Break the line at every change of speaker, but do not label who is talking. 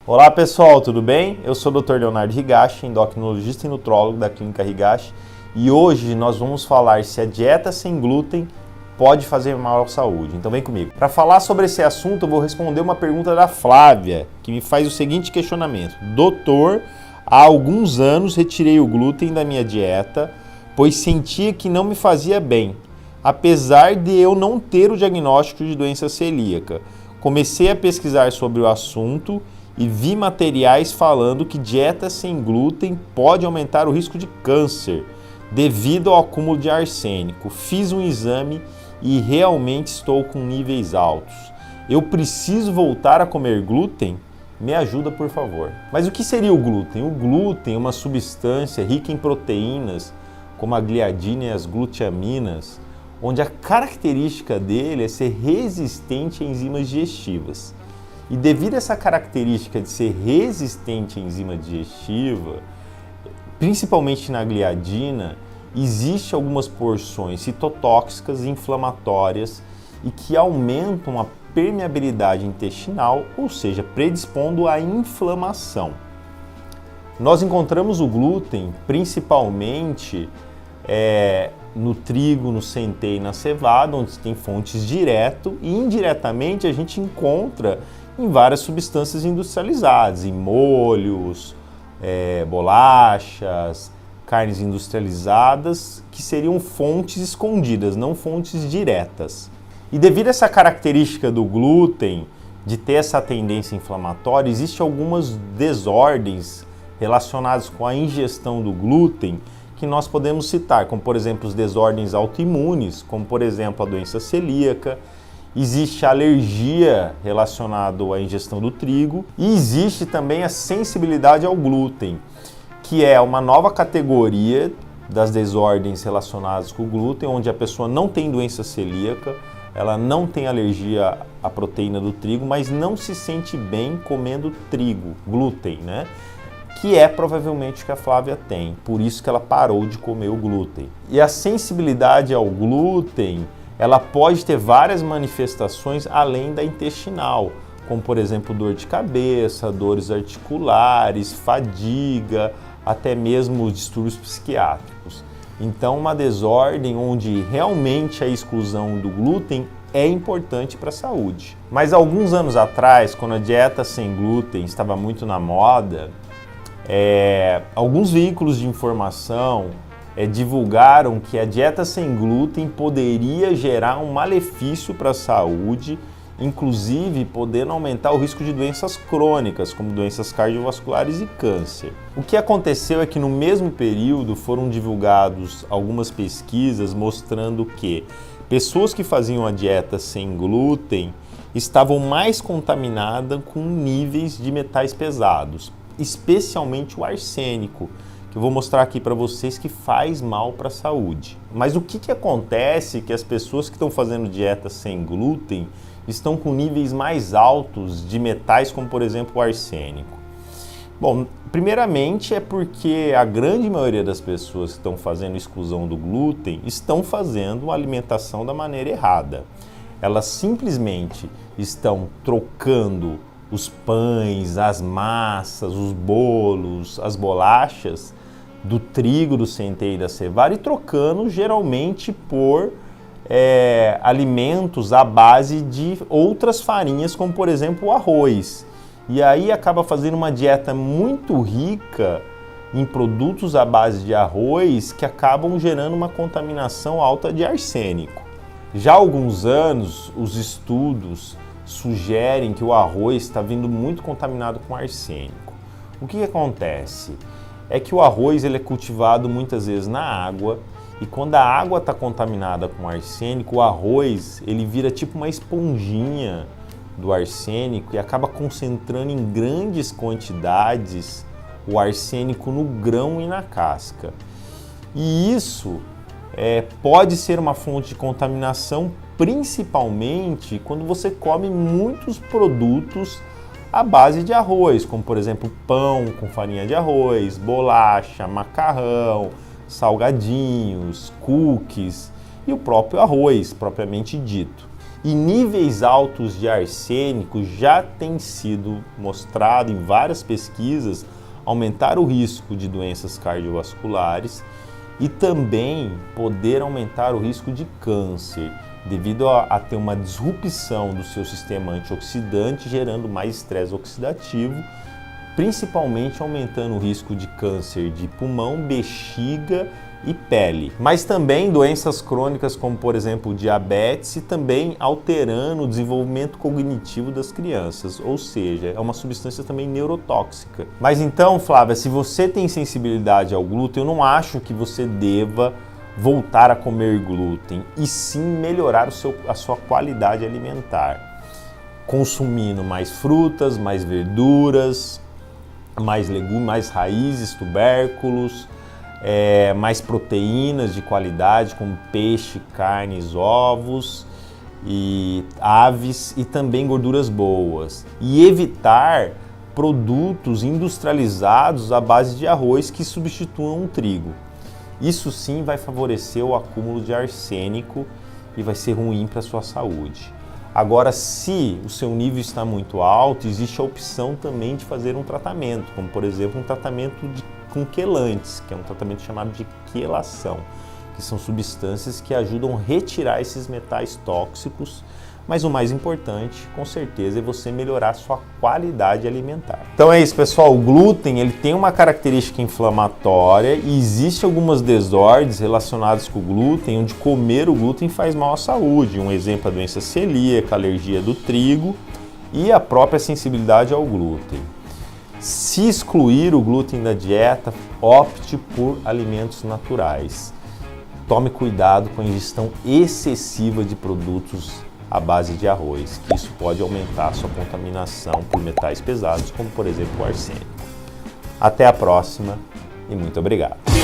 Olá pessoal, tudo bem? Eu sou o Dr. Leonardo Higashi, endocrinologista e nutrólogo da Clínica Higashi, e hoje nós vamos falar se a dieta sem glúten pode fazer mal à saúde. Então vem comigo. Para falar sobre esse assunto, eu vou responder uma pergunta da Flávia, que me faz o seguinte questionamento: Doutor, há alguns anos retirei o glúten da minha dieta, pois sentia que não me fazia bem, apesar de eu não ter o diagnóstico de doença celíaca. Comecei a pesquisar sobre o assunto e vi materiais falando que dieta sem glúten pode aumentar o risco de câncer devido ao acúmulo de arsênico. Fiz um exame e realmente estou com níveis altos. Eu preciso voltar a comer glúten? Me ajuda, por favor. Mas o que seria o glúten? O glúten é uma substância rica em proteínas, como a gliadina e as glutaminas, onde a característica dele é ser resistente a enzimas digestivas. E devido a essa característica de ser resistente à enzima digestiva, principalmente na gliadina, existe algumas porções citotóxicas e inflamatórias e que aumentam a permeabilidade intestinal, ou seja, predispondo à inflamação. Nós encontramos o glúten principalmente no trigo, no centeio e na cevada, onde tem fontes direto, e indiretamente a gente encontra em várias substâncias industrializadas, em molhos, bolachas, carnes industrializadas, que seriam fontes escondidas, não fontes diretas. E devido a essa característica do glúten, de ter essa tendência inflamatória, existem algumas desordens relacionadas com a ingestão do glúten que nós podemos citar, como por exemplo as desordens autoimunes, como por exemplo a doença celíaca. Existe a alergia relacionada à ingestão do trigo e existe também a sensibilidade ao glúten, que é uma nova categoria das desordens relacionadas com o glúten, onde a pessoa não tem doença celíaca, ela não tem alergia à proteína do trigo, mas não se sente bem comendo trigo, glúten, né? Que é provavelmente o que a Flávia tem, por isso que ela parou de comer o glúten. E a sensibilidade ao glúten, ela pode ter várias manifestações além da intestinal, como por exemplo dor de cabeça, dores articulares, fadiga, até mesmo distúrbios psiquiátricos. Então, uma desordem onde realmente a exclusão do glúten é importante para a saúde. Mas alguns anos atrás, quando a dieta sem glúten estava muito na moda, alguns veículos de informação divulgaram que a dieta sem glúten poderia gerar um malefício para a saúde, inclusive podendo aumentar o risco de doenças crônicas, como doenças cardiovasculares e câncer. O que aconteceu é que no mesmo período foram divulgadas algumas pesquisas mostrando que pessoas que faziam a dieta sem glúten estavam mais contaminadas com níveis de metais pesados, especialmente o arsênico, que eu vou mostrar aqui para vocês que faz mal para a saúde. Mas o que acontece que as pessoas que estão fazendo dieta sem glúten estão com níveis mais altos de metais, como por exemplo o arsênico? Bom, primeiramente é porque a grande maioria das pessoas que estão fazendo exclusão do glúten estão fazendo uma alimentação da maneira errada. Elas simplesmente estão trocando os pães, as massas, os bolos, as bolachas do trigo, do centeio e da cevada e trocando geralmente por alimentos à base de outras farinhas, como por exemplo o arroz. E aí acaba fazendo uma dieta muito rica em produtos à base de arroz que acabam gerando uma contaminação alta de arsênico. Já há alguns anos, os estudos sugerem que o arroz está vindo muito contaminado com arsênico. O que acontece? É que o arroz ele é cultivado muitas vezes na água e quando a água está contaminada com arsênico, o arroz ele vira tipo uma esponjinha do arsênico e acaba concentrando em grandes quantidades o arsênico no grão e na casca. E isso pode ser uma fonte de contaminação, principalmente quando você come muitos produtos à base de arroz, como por exemplo pão com farinha de arroz, bolacha, macarrão, salgadinhos, cookies e o próprio arroz propriamente dito. E níveis altos de arsênico já tem sido mostrado em várias pesquisas aumentar o risco de doenças cardiovasculares e também poder aumentar o risco de câncer, devido a ter uma disrupção do seu sistema antioxidante, gerando mais estresse oxidativo, principalmente aumentando o risco de câncer de pulmão, bexiga e pele. Mas também doenças crônicas como, por exemplo, diabetes, e também alterando o desenvolvimento cognitivo das crianças, ou seja, é uma substância também neurotóxica. Mas então, Flávia, se você tem sensibilidade ao glúten, eu não acho que você deva voltar a comer glúten, e sim melhorar a sua qualidade alimentar, consumindo mais frutas, mais verduras, mais legumes, mais raízes, tubérculos, mais proteínas de qualidade, como peixe, carnes, ovos e aves, e também gorduras boas. E evitar produtos industrializados à base de arroz que substituam o trigo. Isso sim vai favorecer o acúmulo de arsênico e vai ser ruim para a sua saúde. Agora, se o seu nível está muito alto, existe a opção também de fazer um tratamento, como por exemplo um tratamento com quelantes, que é um tratamento chamado de quelação, que são substâncias que ajudam a retirar esses metais tóxicos, mas o mais importante, com certeza, é você melhorar a sua qualidade alimentar. Então é isso, pessoal. O glúten, ele tem uma característica inflamatória e existem algumas desordens relacionadas com o glúten, onde comer o glúten faz mal à saúde. Um exemplo é a doença celíaca, a alergia do trigo e a própria sensibilidade ao glúten. Se excluir o glúten da dieta, opte por alimentos naturais. Tome cuidado com a ingestão excessiva de produtos à base de arroz, que isso pode aumentar a sua contaminação por metais pesados, como por exemplo o arsênico. Até a próxima e muito obrigado!